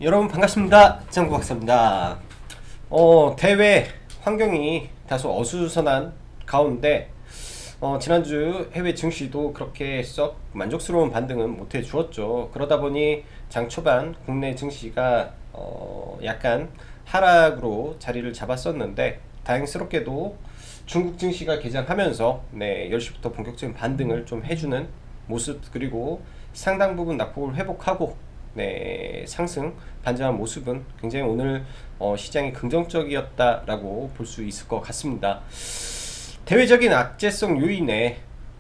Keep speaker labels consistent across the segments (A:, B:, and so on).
A: 여러분 반갑습니다. 장구 박사입니다. 대외 환경이 다소 어수선한 가운데 지난주 해외 증시도 그렇게 썩 만족스러운 반등은 못해 주었죠. 그러다 보니 장 초반 국내 증시가 약간 하락으로 자리를 잡았었는데 다행스럽게도 중국 증시가 개장하면서 10시부터 본격적인 반등을 좀 해주는 모습, 그리고 상당 부분 낙폭을 회복하고 상승 반전한 모습은 굉장히 오늘 시장이 긍정적이었다라고 볼 수 있을 것 같습니다. 대외적인 악재성 요인에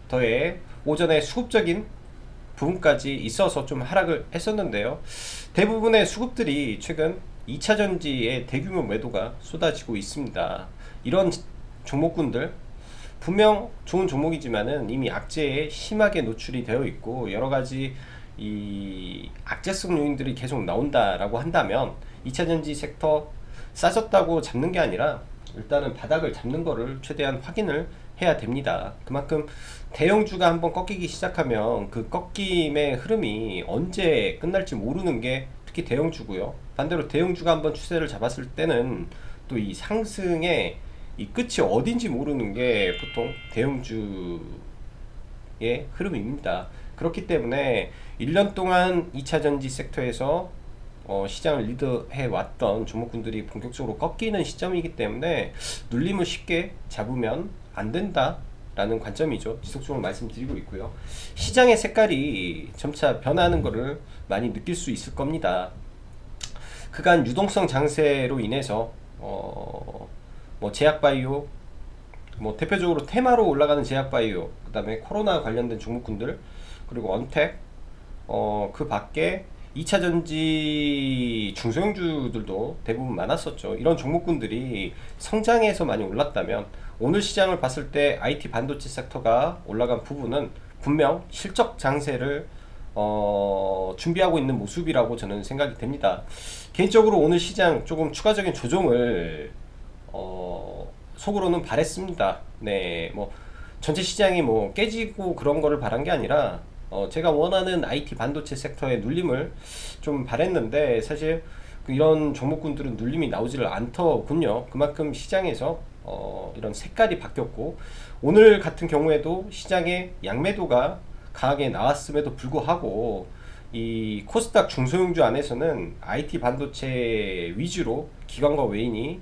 A: 더해 오전에 수급적인 부분까지 있어서 좀 하락을 했었는데요. 대부분의 수급들이 최근 2차전지의 대규모 매도가 쏟아지고 있습니다. 이런 종목군들 분명 좋은 종목이지만은 이미 악재에 심하게 노출이 되어 있고, 여러가지 이 악재성 요인들이 계속 나온다라고 한다면 2차전지 섹터 싸졌다고 잡는 게 아니라 일단은 바닥을 잡는 거를 최대한 확인을 해야 됩니다. 그만큼 대형주가 한번 꺾이기 시작하면 그 꺾임의 흐름이 언제 끝날지 모르는 게 특히 대형주고요. 반대로 대형주가 한번 추세를 잡았을 때는 또 이 상승의 이 끝이 어딘지 모르는 게 보통 대형주의 흐름입니다. 그렇기 때문에 1년 동안 2차전지 섹터에서 시장을 리드해 왔던 종목군들이 본격적으로 꺾이는 시점이기 때문에 눌림을 쉽게 잡으면 안 된다 라는 관점이죠. 지속적으로 말씀드리고 있고요. 시장의 색깔이 점차 변하는 것을 많이 느낄 수 있을 겁니다. 그간 유동성 장세로 인해서 뭐 제약바이오, 뭐 대표적으로 테마로 올라가는 제약바이오, 그 다음에 코로나 관련된 종목군들, 그리고 언택, 그 밖에 2차전지 중소형주들도 대부분 많았었죠. 이런 종목군들이 성장해서 많이 올랐다면 오늘 시장을 봤을 때 IT 반도체 섹터가 올라간 부분은 분명 실적 장세를 준비하고 있는 모습이라고 저는 생각이 됩니다. 개인적으로 오늘 시장 조금 추가적인 조정을 속으로는 바랬습니다. 뭐 전체 시장이 뭐 깨지고 그런 거를 바란 게 아니라 제가 원하는 IT 반도체 섹터의 눌림을 좀 바랬는데, 사실 이런 종목군들은 눌림이 나오지를 않더군요. 그만큼 시장에서 이런 색깔이 바뀌었고, 오늘 같은 경우에도 시장의 양매도가 강하게 나왔음에도 불구하고 이 코스닥 중소형주 안에서는 IT 반도체 위주로 기관과 외인이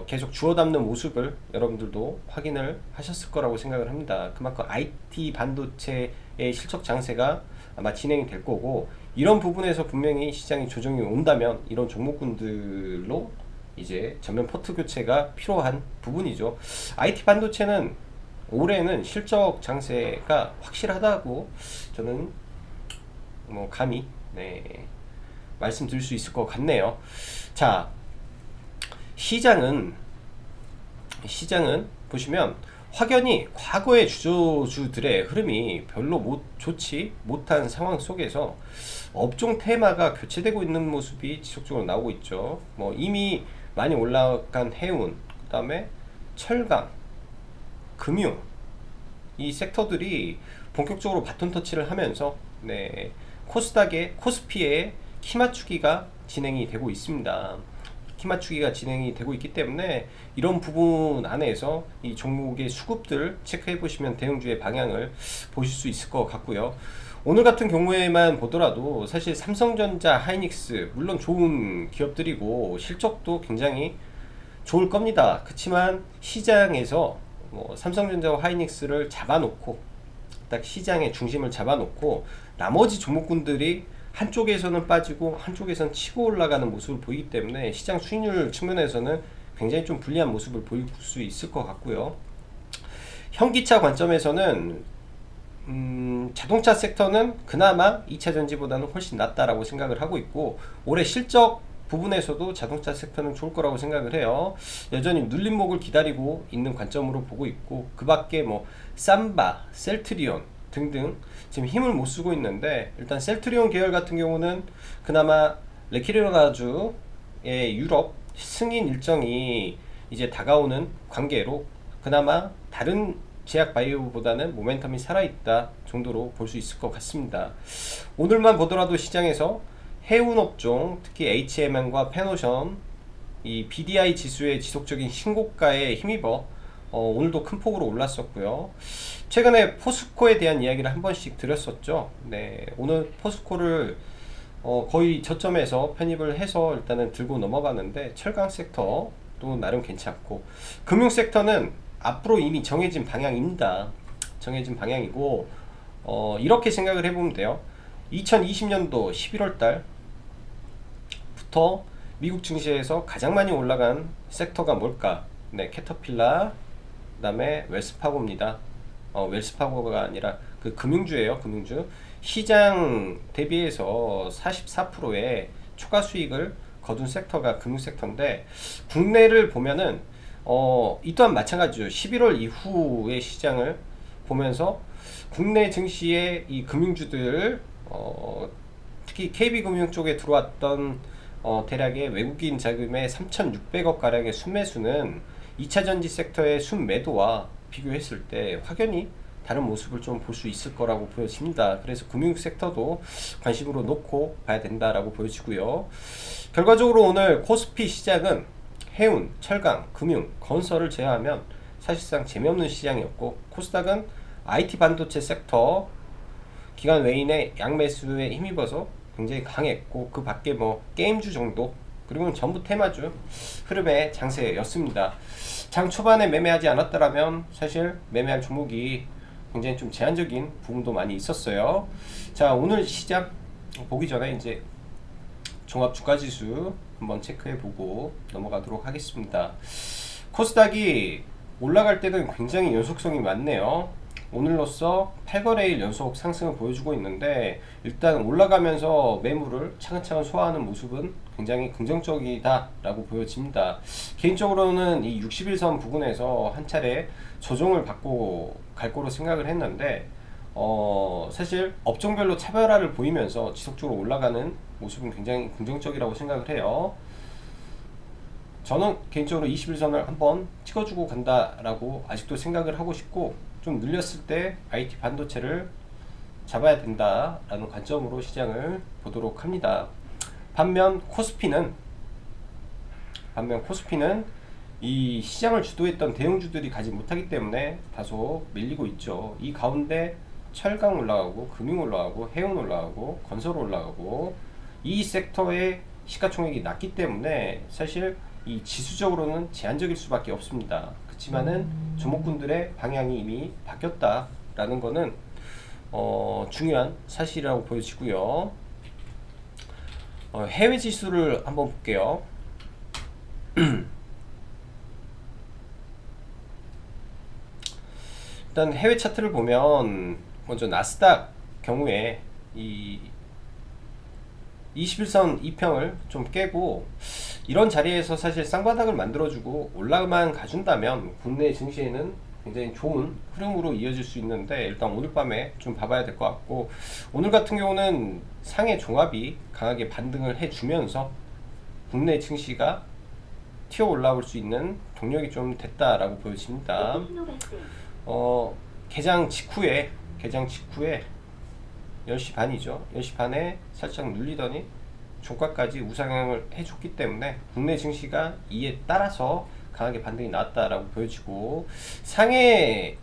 A: 계속 주워 담는 모습을 여러분들도 확인을 하셨을 거라고 생각을 합니다. 그만큼 IT 반도체의 실적 장세가 아마 진행이 될 거고, 이런 부분에서 분명히 시장이 조정이 온다면 이런 종목군들로 이제 전면 포트 교체가 필요한 부분이죠. IT 반도체는 올해는 실적 장세가 확실하다고 저는 뭐 감히 말씀드릴 수 있을 것 같네요. 자, 시장은 보시면 확연히 과거의 주주들의 흐름이 별로 좋지 못한 상황 속에서 업종 테마가 교체되고 있는 모습이 지속적으로 나오고 있죠. 뭐 이미 많이 올라간 해운, 그 다음에 철강, 금융, 이 섹터들이 본격적으로 바톤 터치를 하면서 코스피의 키 맞추기가 진행이 되고 있습니다. 키 맞추기가 진행이 되고 있기 때문에 이런 부분 안에서 이 종목의 수급들 체크해 보시면 대형주의 방향을 보실 수 있을 것 같고요. 오늘 같은 경우에만 보더라도 사실 삼성전자, 하이닉스 물론 좋은 기업들이고 실적도 굉장히 좋을 겁니다. 그렇지만 시장에서 뭐 삼성전자와 하이닉스를 잡아놓고 딱 시장의 중심을 잡아놓고 나머지 종목군들이 한쪽에서는 빠지고 한쪽에서는 치고 올라가는 모습을 보이기 때문에 시장 수익률 측면에서는 굉장히 좀 불리한 모습을 보일 수 있을 것 같고요. 현기차 관점에서는 자동차 섹터는 그나마 2차전지보다는 훨씬 낫다라고 생각을 하고 있고, 올해 실적 부분에서도 자동차 섹터는 좋을 거라고 생각을 해요. 여전히 눌림목을 기다리고 있는 관점으로 보고 있고, 그 밖에 뭐 삼바, 셀트리온 등등 지금 힘을 못 쓰고 있는데, 일단 셀트리온 계열 같은 경우는 그나마 레키레나주의 유럽 승인 일정이 이제 다가오는 관계로 그나마 다른 제약 바이오보다는 모멘텀이 살아있다 정도로 볼 수 있을 것 같습니다. 오늘만 보더라도 시장에서 해운 업종, 특히 HMM과 페노션, 이 BDI 지수의 지속적인 신고가에 힘입어 오늘도 큰 폭으로 올랐었고요. 최근에 포스코에 대한 이야기를 한 번씩 드렸었죠. 네, 오늘 포스코를 거의 저점에서 편입을 해서 일단은 들고 넘어가는데, 철강 섹터도 나름 괜찮고, 금융 sek터는 앞으로 이미 정해진 방향입니다. 정해진 방향이고, 이렇게 생각을 해보면 돼요. 2020년도 11월 달부터 미국 증시에서 가장 많이 올라간 섹터가 뭘까? 네, 캐터필라, 그 다음에 웰스파고입니다. 웰스파고가 아니라 그 금융주예요. 금융주. 시장 대비해서 44%의 초과 수익을 거둔 섹터가 금융 섹터인데, 국내를 보면은 이 또한 마찬가지죠. 11월 이후의 시장을 보면서 국내 증시의 이 금융주들, 특히 KB금융 쪽에 들어왔던 대략의 외국인 자금의 3,600억 가량의 순매수는 2차전지 섹터의 순매도와 비교했을 때 확연히 다른 모습을 좀 볼 수 있을 거라고 보여집니다. 그래서 금융 섹터도 관심으로 놓고 봐야 된다라고 보여지고요. 결과적으로 오늘 코스피 시장은 해운, 철강, 금융, 건설을 제외하면 사실상 재미없는 시장이었고, 코스닥은 IT 반도체 섹터 기관 외인의 양매수에 힘입어서 굉장히 강했고, 그 밖에 뭐 게임주 정도, 그리고 전부 테마주 흐름의 장세였습니다. 장 초반에 매매하지 않았더라면 사실 매매할 종목이 굉장히 좀 제한적인 부분도 많이 있었어요. 자, 오늘 시장 보기 전에 이제 종합 주가지수 한번 체크해보고 넘어가도록 하겠습니다. 코스닥이 올라갈 때는 굉장히 연속성이 많네요. 오늘로써 8거래일 연속 상승을 보여주고 있는데, 일단 올라가면서 매물을 차근차근 소화하는 모습은 굉장히 긍정적이다 라고 보여집니다. 개인적으로는 이 61선 부근에서 한 차례 조정을 받고 갈 거로 생각을 했는데, 사실 업종별로 차별화를 보이면서 지속적으로 올라가는 모습은 굉장히 긍정적이라고 생각을 해요. 저는 개인적으로 21선을 한번 찍어주고 간다라고 아직도 생각을 하고 싶고, 좀 늘렸을 때 IT 반도체를 잡아야 된다라는 관점으로 시장을 보도록 합니다. 반면 코스피는 이 시장을 주도했던 대형주들이 가지 못하기 때문에 다소 밀리고 있죠. 이 가운데 철강 올라가고, 금융 올라가고, 해운 올라가고, 건설 올라가고, 이 섹터의 시가총액이 낮기 때문에 사실 이 지수적으로는 제한적일 수밖에 없습니다. 그렇지만은 종목군들의 방향이 이미 바뀌었다라는 거는 중요한 사실이라고 보여지고요. 해외 지수를 한번 볼게요. 일단 해외 차트를 보면, 먼저 나스닥 경우에 이 21선 이평을 좀 깨고, 이런 자리에서 사실 쌍바닥을 만들어주고 올라만 가준다면 국내 증시에는 굉장히 좋은 흐름으로 이어질 수 있는데, 일단 오늘 밤에 좀 봐봐야 될 것 같고, 오늘 같은 경우는 상해 종합이 강하게 반등을 해주면서 국내 증시가 튀어 올라올 수 있는 동력이 좀 됐다라고 보여집니다. 개장 직후에 10시 반이죠. 10시 반에 살짝 눌리더니 종가까지 우상향을 해줬기 때문에 국내 증시가 이에 따라서 강하게 반등이 나왔다라고 보여지고, 상해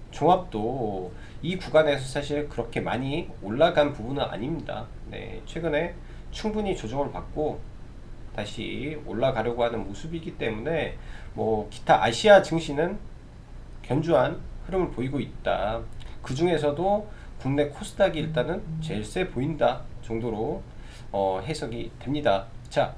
A: 종합도 이 구간에서 사실 그렇게 많이 올라간 부분은 아닙니다. 네, 최근에 충분히 조정을 받고 다시 올라가려고 하는 모습이기 때문에, 뭐 기타 아시아 증시는 견주한 흐름을 보이고 있다. 그 중에서도 국내 코스닥이 일단은 제일 세 보인다 정도로 해석이 됩니다. 자,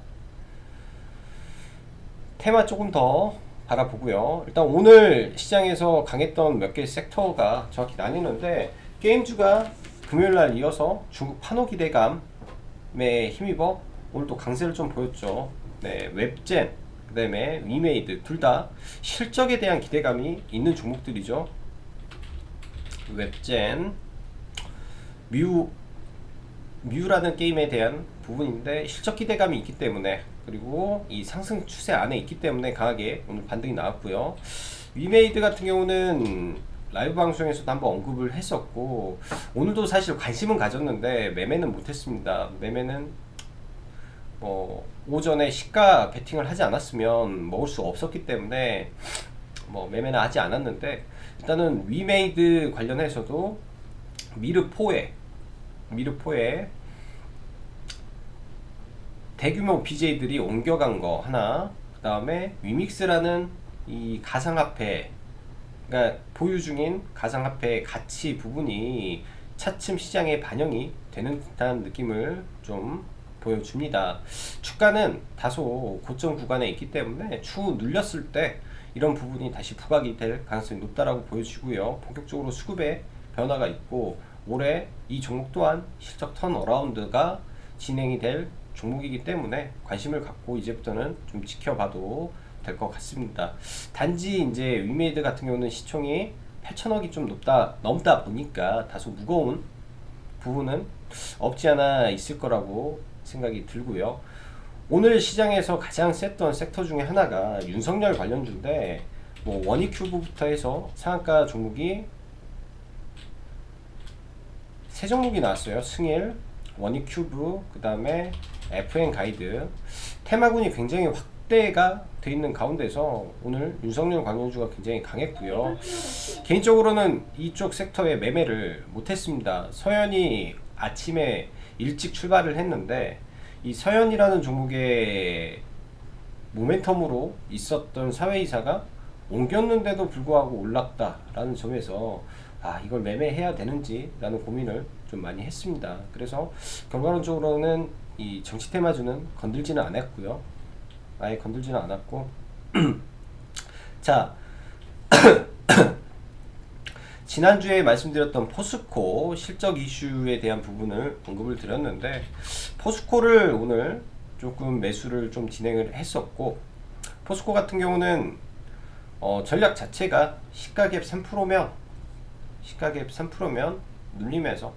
A: 테마 조금 더 바라보고요. 일단 오늘 시장에서 강했던 몇 개의 섹터가 정확히 나뉘는데, 게임주가 금요일날 이어서 중국 판호 기대감에 힘입어 오늘도 강세를 좀 보였죠. 네, 웹젠, 그 다음에 위메이드, 둘 다 실적에 대한 기대감이 있는 종목들이죠. 웹젠, 뮤라는 게임에 대한 부분인데 실적 기대감이 있기 때문에, 그리고 이 상승 추세 안에 있기 때문에 강하게 오늘 반등이 나왔고요. 위메이드 같은 경우는 라이브 방송에서도 한번 언급을 했었고, 오늘도 사실 관심은 가졌는데 매매는 못했습니다. 매매는 오전에 시가 베팅을 하지 않았으면 먹을 수 없었기 때문에 매매는 하지 않았는데, 일단은 위메이드 관련해서도 미르포에 대규모 BJ들이 옮겨간 거 하나, 그 다음에 위믹스라는 이 가상화폐, 그러니까 보유 중인 가상화폐 가치 부분이 차츰 시장에 반영이 되는 듯한 느낌을 좀 보여줍니다. 주가는 다소 고점 구간에 있기 때문에 추후 눌렸을 때 이런 부분이 다시 부각이 될 가능성이 높다라고 보여지고요. 본격적으로 수급에 변화가 있고, 올해 이 종목 또한 실적 턴어라운드가 진행이 될 종목이기 때문에 관심을 갖고 이제부터는 좀 지켜봐도 될 것 같습니다. 단지 이제 위메이드 같은 경우는 시총이 8천억이 좀 넘다 보니까 다소 무거운 부분은 없지 않아 있을 거라고 생각이 들고요. 오늘 시장에서 가장 셌던 섹터 중에 하나가 윤석열 관련주인데, 원익큐브부터 해서 상한가 종목이 세 종목이 나왔어요. 승일, 원익큐브, 그 다음에 FN가이드. 테마군이 굉장히 확대가 돼 있는 가운데서 오늘 윤석열 관련주가 굉장히 강했고요. 개인적으로는 이쪽 섹터에 매매를 못했습니다. 서현이 아침에 일찍 출발을 했는데, 이 서현이라는 종목의 모멘텀으로 있었던 사회이사가 옮겼는데도 불구하고 올랐다라는 점에서 이걸 매매해야 되는지 라는 고민을 좀 많이 했습니다. 그래서 결과론적으로는 이 정치 테마주는 건들지는 않았고요. 아예 건들지는 않았고 자, 지난주에 말씀드렸던 포스코 실적 이슈에 대한 부분을 언급을 드렸는데, 포스코를 오늘 조금 매수를 좀 진행을 했었고, 포스코 같은 경우는 전략 자체가 시가갭 3%면 눌림에서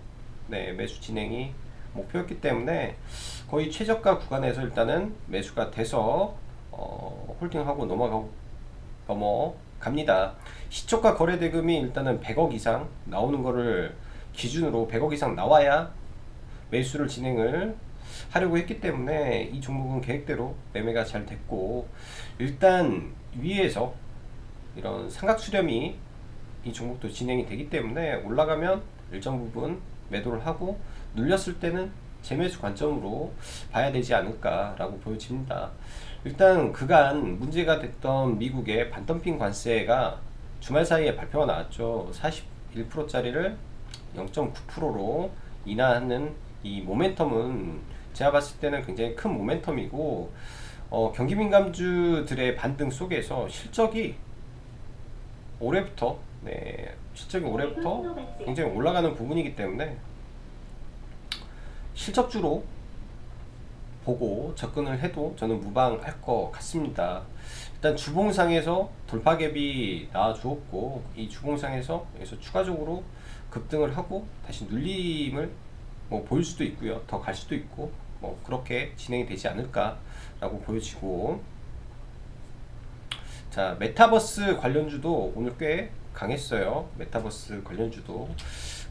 A: 매수 진행이 목표였기 때문에 거의 최저가 구간에서 일단은 매수가 돼서 홀딩하고 넘어갑니다. 시초가 거래대금이 일단은 100억 이상 나오는 거를 기준으로 100억 이상 나와야 매수를 진행을 하려고 했기 때문에 이 종목은 계획대로 매매가 잘 됐고, 일단 위에서 이런 삼각 수렴이 이 종목도 진행이 되기 때문에 올라가면 일정 부분 매도를 하고, 눌렸을 때는 재매수 관점으로 봐야 되지 않을까라고 보여집니다. 일단 그간 문제가 됐던 미국의 반덤핑 관세가 주말 사이에 발표가 나왔죠. 41%짜리를 0.9%로 인하하는 이 모멘텀은 제가 봤을 때는 굉장히 큰 모멘텀이고, 경기민감주들의 반등 속에서 실적이 올해부터 굉장히 올라가는 부분이기 때문에 실적주로 보고 접근을 해도 저는 무방할 것 같습니다. 일단 주봉상에서 돌파갭이 나와주었고, 이 주봉상에서 여기서 추가적으로 급등을 하고 다시 눌림을 보일 수도 있고요. 더 갈 수도 있고, 그렇게 진행이 되지 않을까라고 보여지고, 자, 메타버스 관련주도 오늘 꽤 강했어요. 메타버스 관련주도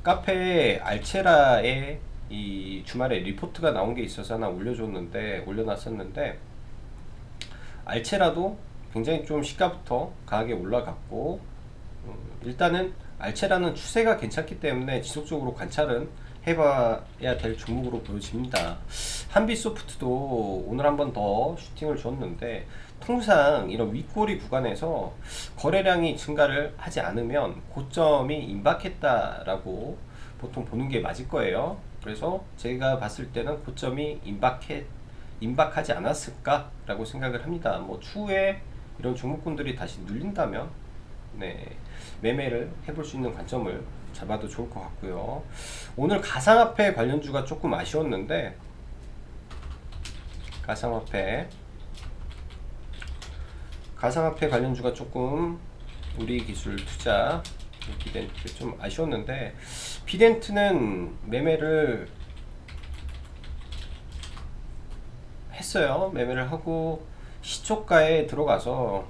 A: 카페 알체라에 이 주말에 리포트가 나온 게 있어서 하나 올려놨었는데, 알체라도 굉장히 좀 시가부터 강하게 올라갔고, 일단은 알체라는 추세가 괜찮기 때문에 지속적으로 관찰은 해봐야 될 종목으로 보여집니다. 한빛소프트도 오늘 한 번 더 슈팅을 줬는데, 통상 이런 윗꼬리 구간에서 거래량이 증가를 하지 않으면 고점이 임박했다라고 보통 보는 게 맞을 거예요. 그래서 제가 봤을 때는 고점이 임박하지 않았을까라고 생각을 합니다. 추후에 이런 종목군들이 다시 눌린다면 매매를 해볼 수 있는 관점을 잡아도 좋을 것 같고요. 오늘 가상화폐 관련주가 조금 아쉬웠는데, 가상화폐 관련주가 조금 우리기술투자 비덴트 좀 아쉬웠는데, 비덴트는 매매를 했어요. 매매를 하고 시초가에 들어가서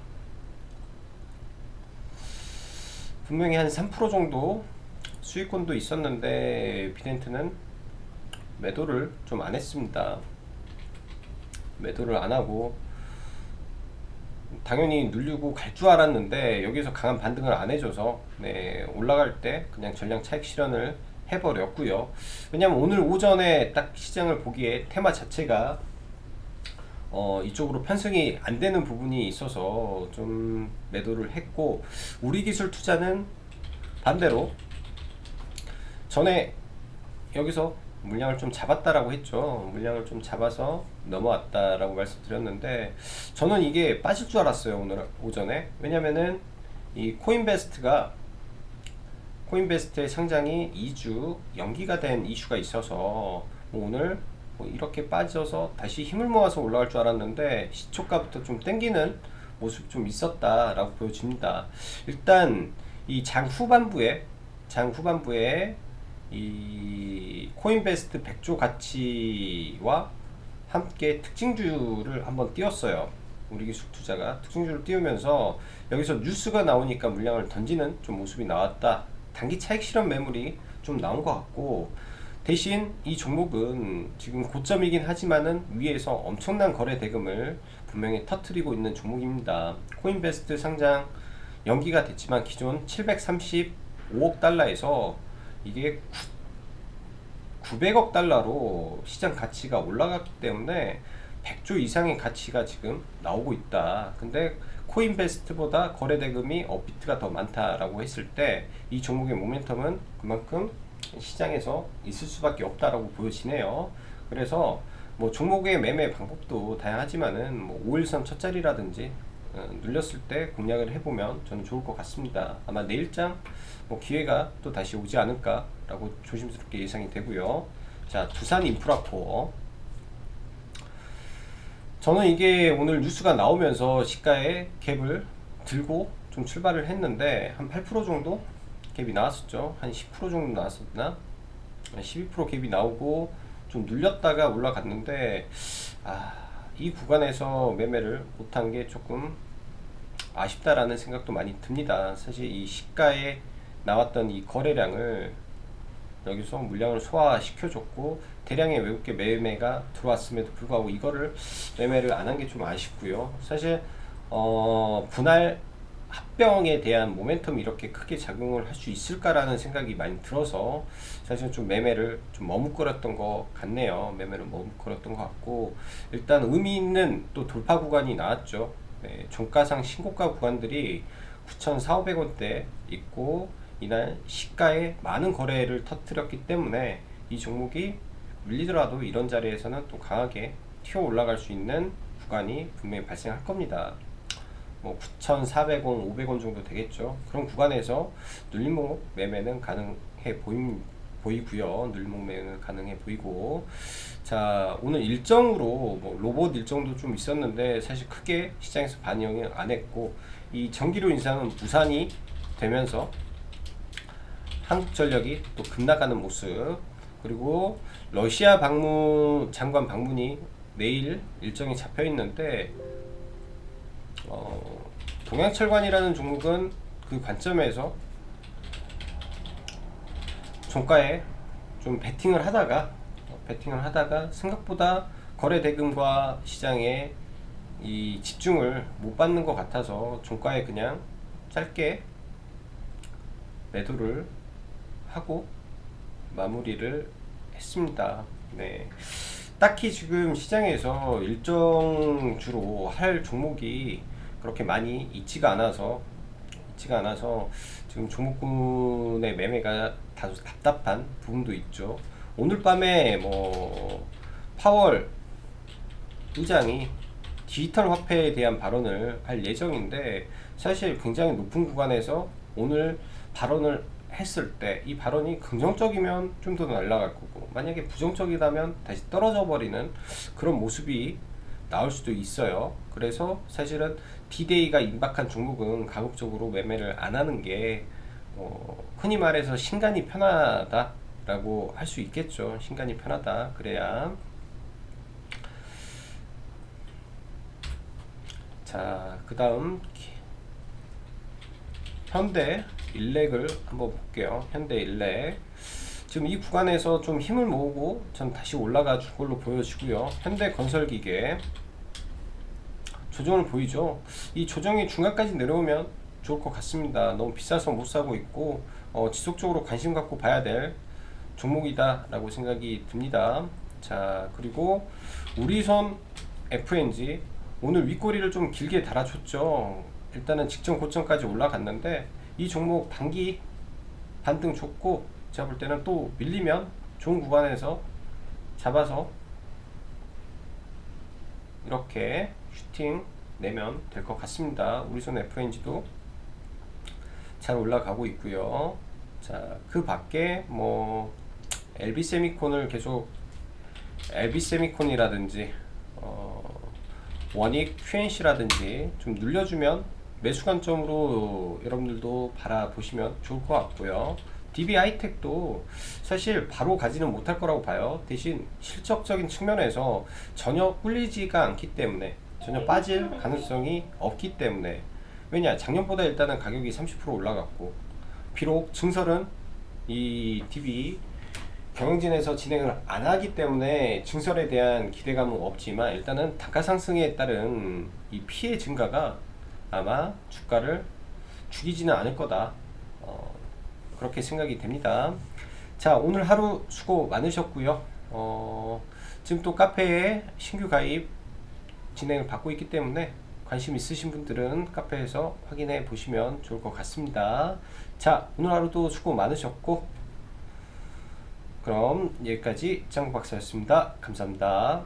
A: 분명히 한 3% 정도 수익권도 있었는데, 비덴트는 매도를 좀 안 했습니다. 매도를 안 하고 당연히 누르고 갈 줄 알았는데 여기서 강한 반등을 안 해줘서 네, 올라갈 때 그냥 전량 차익 실현을 해버렸고요. 왜냐면 오늘 오전에 딱 시장을 보기에 테마 자체가 이쪽으로 편승이 안 되는 부분이 있어서 좀 매도를 했고, 우리 기술 투자는 반대로 전에 여기서 물량을 좀 잡았다라고 했죠. 물량을 좀 잡아서 넘어왔다라고 말씀드렸는데, 저는 이게 빠질 줄 알았어요, 오늘 오전에. 왜냐면은 이 코인베스트의 상장이 2주 연기가 된 이슈가 있어서 뭐 오늘 뭐 이렇게 빠져서 다시 힘을 모아서 올라갈 줄 알았는데 시초가부터 좀 땡기는 모습이 좀 있었다라고 보여집니다. 일단 이 장 후반부에 이 코인베스트 100조 가치와 함께 특징주를 한번 띄웠어요. 우리 기술 투자가 특징주를 띄우면서 여기서 뉴스가 나오니까 물량을 던지는 좀 모습이 나왔다. 단기 차익 실현 매물이 좀 나온 것 같고, 대신 이 종목은 지금 고점이긴 하지만은 위에서 엄청난 거래 대금을 분명히 터트리고 있는 종목입니다. 코인베스트 상장 연기가 됐지만 기존 735억 달러에서 이게 900억 달러로 시장 가치가 올라갔기 때문에 100조 이상의 가치가 지금 나오고 있다. 근데 코인베스트보다 거래 대금이 업비트가 더 많다라고 했을 때 이 종목의 모멘텀은 그만큼 시장에서 있을 수밖에 없다라고 보여지네요. 그래서 뭐 종목의 매매 방법도 다양하지만은 뭐 5일선 첫 자리라든지 눌렸을 때 공략을 해보면 저는 좋을 것 같습니다. 아마 내일장 뭐 기회가 또 다시 오지 않을까라고 조심스럽게 예상이 되고요. 자, 두산 인프라코어. 저는 이게 오늘 뉴스가 나오면서 시가에 갭을 들고 좀 출발을 했는데 한 8% 정도 갭이 나왔었죠. 한 10% 정도 나왔었나? 12% 갭이 나오고 좀 눌렸다가 올라갔는데, 이 구간에서 매매를 못한 게 조금 아쉽다라는 생각도 많이 듭니다. 사실 이 시가에 나왔던 이 거래량을 여기서 물량을 소화시켜줬고 대량의 외국계 매매가 들어왔음에도 불구하고 이거를 매매를 안 한 게 좀 아쉽고요. 사실 분할 합병에 대한 모멘텀이 이렇게 크게 작용을 할 수 있을까라는 생각이 많이 들어서 사실 좀 매매를 좀 머뭇거렸던 것 같네요. 매매를 머뭇거렸던 것 같고, 일단 의미 있는 또 돌파 구간이 나왔죠. 네, 종가상 신고가 구간들이 9,400~500원대 있고 이날 시가에 많은 거래를 터뜨렸기 때문에 이 종목이 밀리더라도 이런 자리에서는 또 강하게 튀어 올라갈 수 있는 구간이 분명히 발생할 겁니다. 뭐 9,400원, 500원 정도 되겠죠. 그런 구간에서 눌림목 매매는 가능해 보이고요. 눌림목 매매는 가능해 보이고, 자, 오늘 일정으로 뭐 로봇 일정도 좀 있었는데 사실 크게 시장에서 반영을 안 했고, 이 전기료 인상은 무산이 되면서 한국전력이 또 급락하는 모습, 그리고 러시아 장관 방문이 내일 일정이 잡혀 있는데 동양철관이라는 종목은 그 관점에서 종가에 좀 베팅을 하다가 생각보다 거래 대금과 시장에 이 집중을 못 받는 것 같아서 종가에 그냥 짧게 매도를 하고 마무리를 했습니다. 네. 딱히 지금 시장에서 일정주로 할 종목이 그렇게 많이 있지가 않아서 지금 종목군의 매매가 다소 답답한 부분도 있죠. 오늘 밤에 뭐 파월 의장이 디지털 화폐에 대한 발언을 할 예정인데, 사실 굉장히 높은 구간에서 오늘 발언을 했을 때 이 발언이 긍정적이면 좀 더 날아갈 거고, 만약에 부정적이라면 다시 떨어져 버리는 그런 모습이 나올 수도 있어요. 그래서 사실은 D-Day가 임박한 종목은 가급적으로 매매를 안 하는 게 흔히 말해서 신간이 편하다라고 할 수 있겠죠. 신간이 편하다. 그래야. 자, 그 다음 현대 일렉을 한번 볼게요. 현대 일렉 지금 이 구간에서 좀 힘을 모으고 전 다시 올라가 줄 걸로 보여지고요. 현대 건설기계 조정을 보이죠. 이 조정이 중간까지 내려오면 좋을 것 같습니다. 너무 비싸서 못 사고 있고 지속적으로 관심 갖고 봐야 될 종목이다 라고 생각이 듭니다. 자, 그리고 우리선 FNG 오늘 윗꼬리를 좀 길게 달아줬죠. 일단은 직전 고점까지 올라갔는데 이 종목 단기 반등 좋고, 제가 볼 때는 또 밀리면 좋은 구간에서 잡아서 이렇게 슈팅 내면 될 것 같습니다. 우리선 FNG도 잘 올라가고 있고요. 자, 그 밖에 뭐 LB 세미콘을 계속 LB 세미콘이라든지 원익 QNC라든지 좀 눌려주면 매수 관점으로 여러분들도 바라보시면 좋을 것 같고요. DB 하이텍도 사실 바로 가지는 못할 거라고 봐요. 대신 실적적인 측면에서 전혀 꿀리지가 않기 때문에, 전혀 빠질 가능성이 없기 때문에, 왜냐 작년보다 일단은 가격이 30% 올라갔고, 비록 증설은 이 DB 경영진에서 진행을 안 하기 때문에 증설에 대한 기대감은 없지만, 일단은 단가 상승에 따른 이 피해 증가가 아마 주가를 죽이지는 않을 거다, 그렇게 생각이 됩니다. 자, 오늘 하루 수고 많으셨고요. 지금 또 카페에 신규 가입 진행을 받고 있기 때문에 관심 있으신 분들은 카페에서 확인해 보시면 좋을 것 같습니다. 자, 오늘 하루도 수고 많으셨고, 그럼 여기까지 짱구 박사였습니다. 감사합니다.